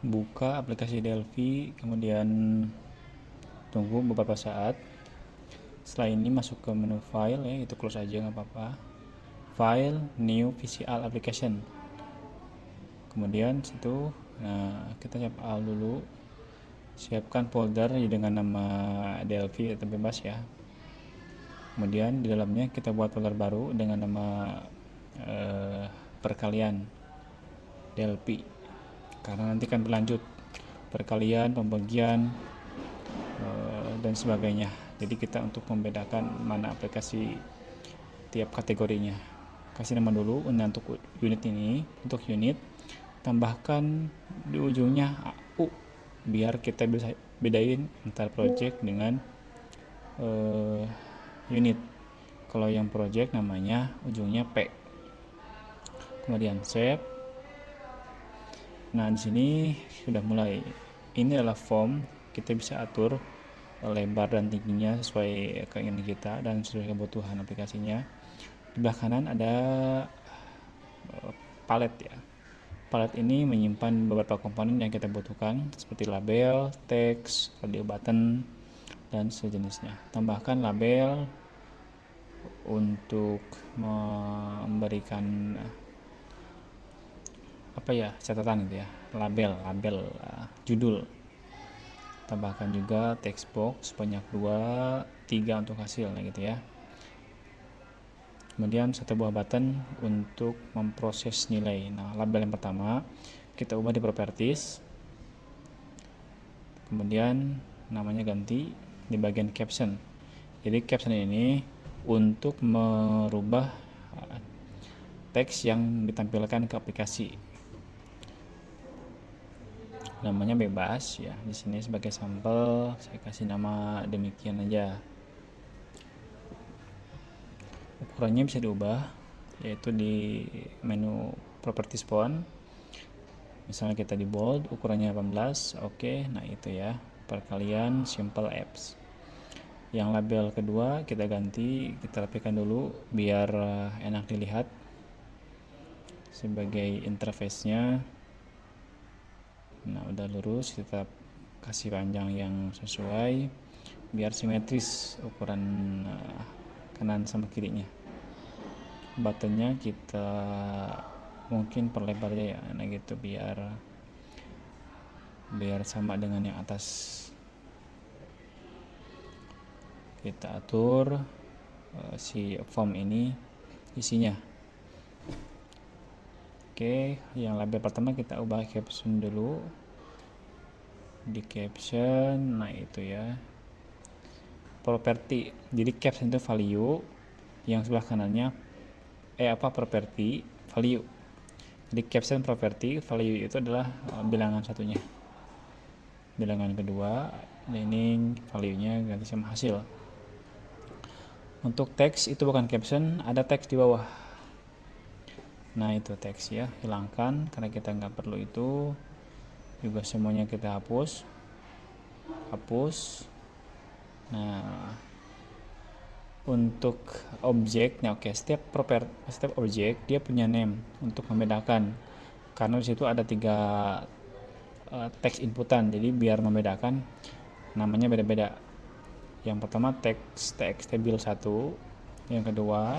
buka aplikasi Delphi, kemudian tunggu beberapa saat. Setelah ini masuk ke menu file ya, itu close aja nggak apa-apa. File, new VCL application. Kemudian situ, kita siap dulu. Siapkan folder dengan nama Delphi atau bebas ya. Kemudian di dalamnya kita buat folder baru dengan nama perkalian Delphi, karena nanti kan berlanjut perkalian, pembagian, dan sebagainya. Jadi kita untuk membedakan mana aplikasi tiap kategorinya, kasih nama dulu. Untuk unit ini, untuk unit tambahkan di ujungnya AU biar kita bisa bedain antara project dengan unit. Kalau yang project namanya ujungnya P. Kemudian save. Nah, di sini sudah mulai. Ini adalah form, kita bisa atur lebar dan tingginya sesuai keinginan kita dan sesuai kebutuhan aplikasinya. Di belah kanan ada palet ya. Palet ini menyimpan beberapa komponen yang kita butuhkan seperti label, teks, radio button, dan sejenisnya. Tambahkan label untuk memberikan catatan gitu ya, label judul. Tambahkan juga text box sebanyak 2-3 untuk hasil gitu ya. Kemudian satu buah button untuk memproses nilai. Nah, label yang pertama kita ubah di properties, kemudian namanya ganti di bagian caption. Jadi caption ini untuk merubah teks yang ditampilkan ke aplikasi. Namanya bebas ya. Di sini sebagai sampel saya kasih nama demikian aja. Ukurannya bisa diubah, yaitu di menu properties font. Misalnya kita di bold, ukurannya 18, oke. Nah itu ya, perkalian simple apps. Yang label kedua kita ganti, kita rapikan dulu biar enak dilihat sebagai interface-nya. Nah udah lurus, kita kasih panjang yang sesuai biar simetris ukuran kanan sama kirinya. Buttonnya kita mungkin perlebar aja ya, nah gitu biar sama dengan yang atas. Kita atur si form ini isinya. Oke, yang label pertama kita ubah caption dulu. Di caption, nah itu ya, property. Jadi caption itu value, yang sebelah kanannya property value. Jadi caption property value itu adalah bilangan satunya. Bilangan kedua, ini value-nya ganti sama hasil. Untuk teks itu bukan caption, ada teks di bawah. Nah itu teks ya, hilangkan karena kita nggak perlu itu. Juga semuanya kita hapus. Nah untuk objeknya, setiap objek dia punya name untuk membedakan, karena disitu ada 3 teks inputan, jadi biar membedakan namanya beda-beda. Yang pertama teks table 1, yang kedua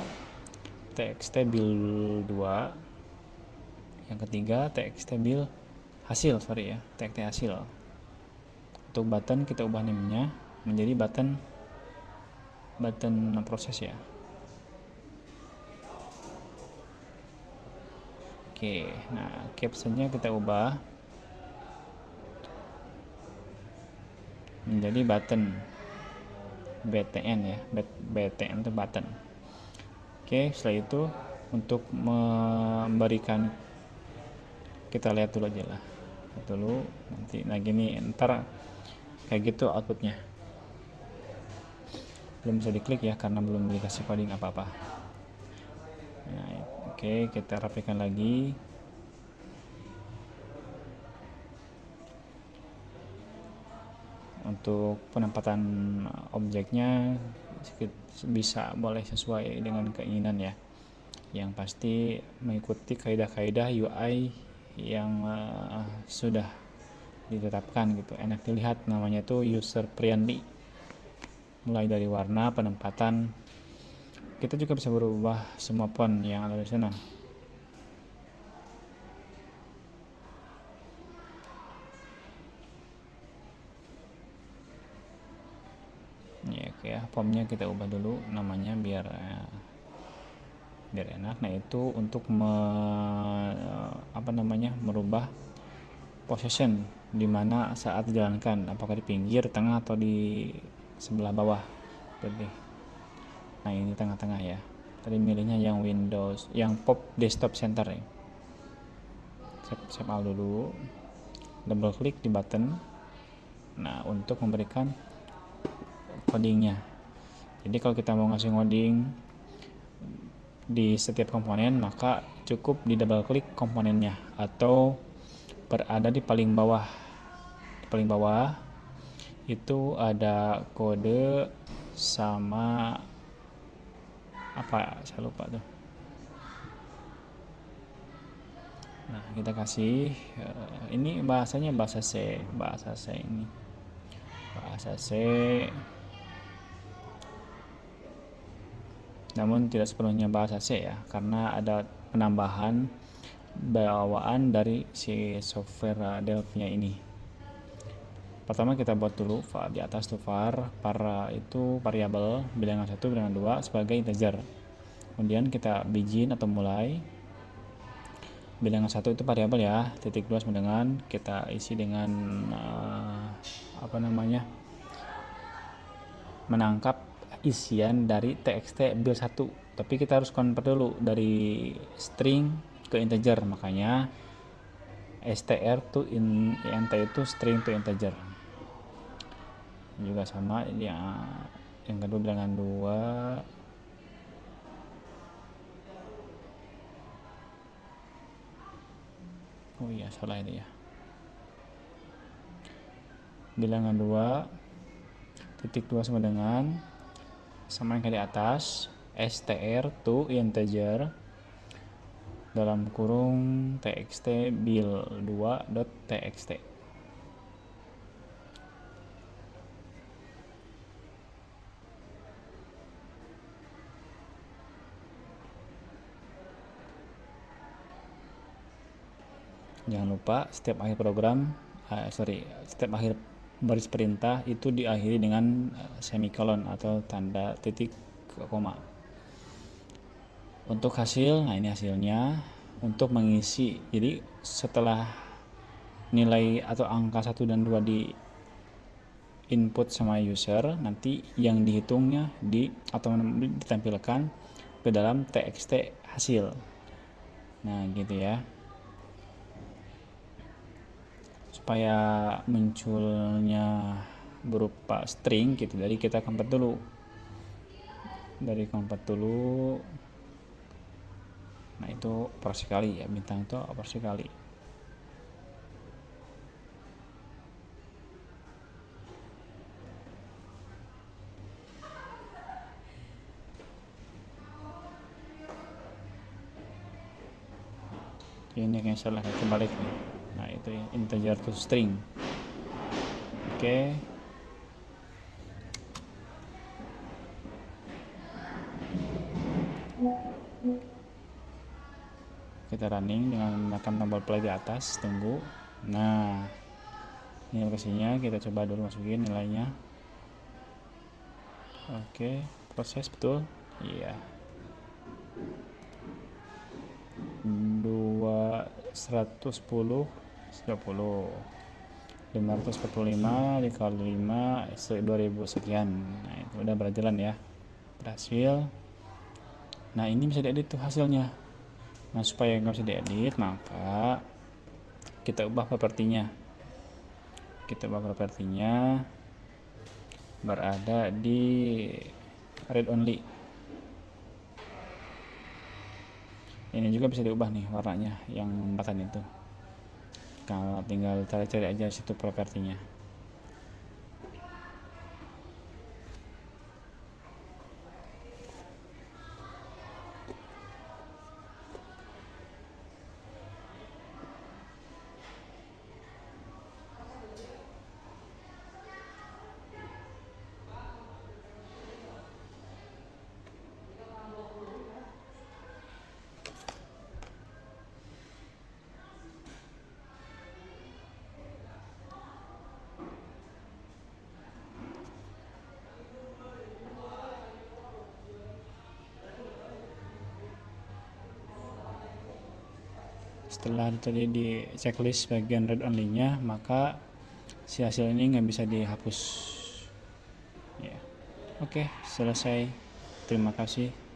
teks table 2, yang ketiga teks table hasil teks hasil. Untuk button kita ubah namanya menjadi button proses ya. Oke, nah captionnya kita ubah menjadi button BTN ya, BTN itu button. Oke, setelah itu untuk memberikan, kita lihat dulu aja lah nanti. Nah gini, ntar kayak gitu outputnya. Belum bisa diklik ya karena belum dikasih coding apa-apa. Nah, oke, kita rapikan lagi. Untuk penempatan objeknya bisa boleh sesuai dengan keinginan ya. Yang pasti mengikuti kaidah-kaidah UI yang sudah ditetapkan gitu, enak dilihat, namanya itu user friendly. Mulai dari warna, penempatan, kita juga bisa berubah semua font yang ada di sana. Ya, oke ya, formnya kita ubah dulu namanya biar enak. Nah, itu untuk merubah position di mana saat dijalankan, apakah di pinggir, tengah, atau di sebelah bawah. Jadi, nah ini tengah-tengah ya. Tadi milihnya yang Windows, yang pop desktop center ya. Save all dulu, double klik di button. Nah, untuk memberikan codingnya. Jadi kalau kita mau ngasih coding di setiap komponen, maka cukup di double klik komponennya atau berada di paling bawah. Di paling bawah itu ada kode sama apa, saya lupa tuh. Nah, kita kasih ini bahasanya bahasa C ini. Bahasa C. Namun tidak sepenuhnya bahasa C ya, karena ada penambahan bawaan dari si software Delphi-nya ini. Pertama kita buat dulu di atas tuh var itu variabel bilangan 1, bilangan 2 sebagai integer. Kemudian kita begin atau mulai. Bilangan 1 itu variabel ya, titik 2 sama dengan kita isi dengan menangkap isian dari txt build 1. Tapi kita harus convert dulu dari string ke integer, makanya str to int itu string to integer. Juga sama yang kedua bilangan 2 oh iya salah ini ya, bilangan 2 titik 2 sama dengan sama yang di atas str to integer dalam kurung txt build2.txt. Jangan lupa setiap akhir program setiap akhir baris perintah itu diakhiri dengan semikolon atau tanda titik koma. Untuk hasil, nah ini hasilnya untuk mengisi. Jadi setelah nilai atau angka 1 dan 2 di input sama user, nanti yang dihitungnya atau ditampilkan ke dalam txt hasil. Nah gitu ya, supaya munculnya berupa string gitu. Jadi kita convert dulu, nah itu operasi kali ya, bintang itu operasi kali. Ini yang salah kebalik nih. Nah itu ya, integer to string. Oke. Kita running dengan menekan tombol play di atas, tunggu. Nah ini lokasinya, kita coba dulu masukin nilainya. Oke, proses betul. Iya. 110 30 545 dikali 5 2000 sekian. Nah itu udah berjalan ya, berhasil. Nah ini bisa diedit tuh hasilnya. Nah supaya nggak bisa diedit, maka kita ubah propertinya. Berada di read only. Ini juga bisa diubah nih warnanya yang empatan itu. Kalau tinggal cari-cari aja situ propertinya. Setelah tadi di checklist bagian read only nya, maka si hasil ini nggak bisa dihapus ya. Oke, selesai. Terima kasih.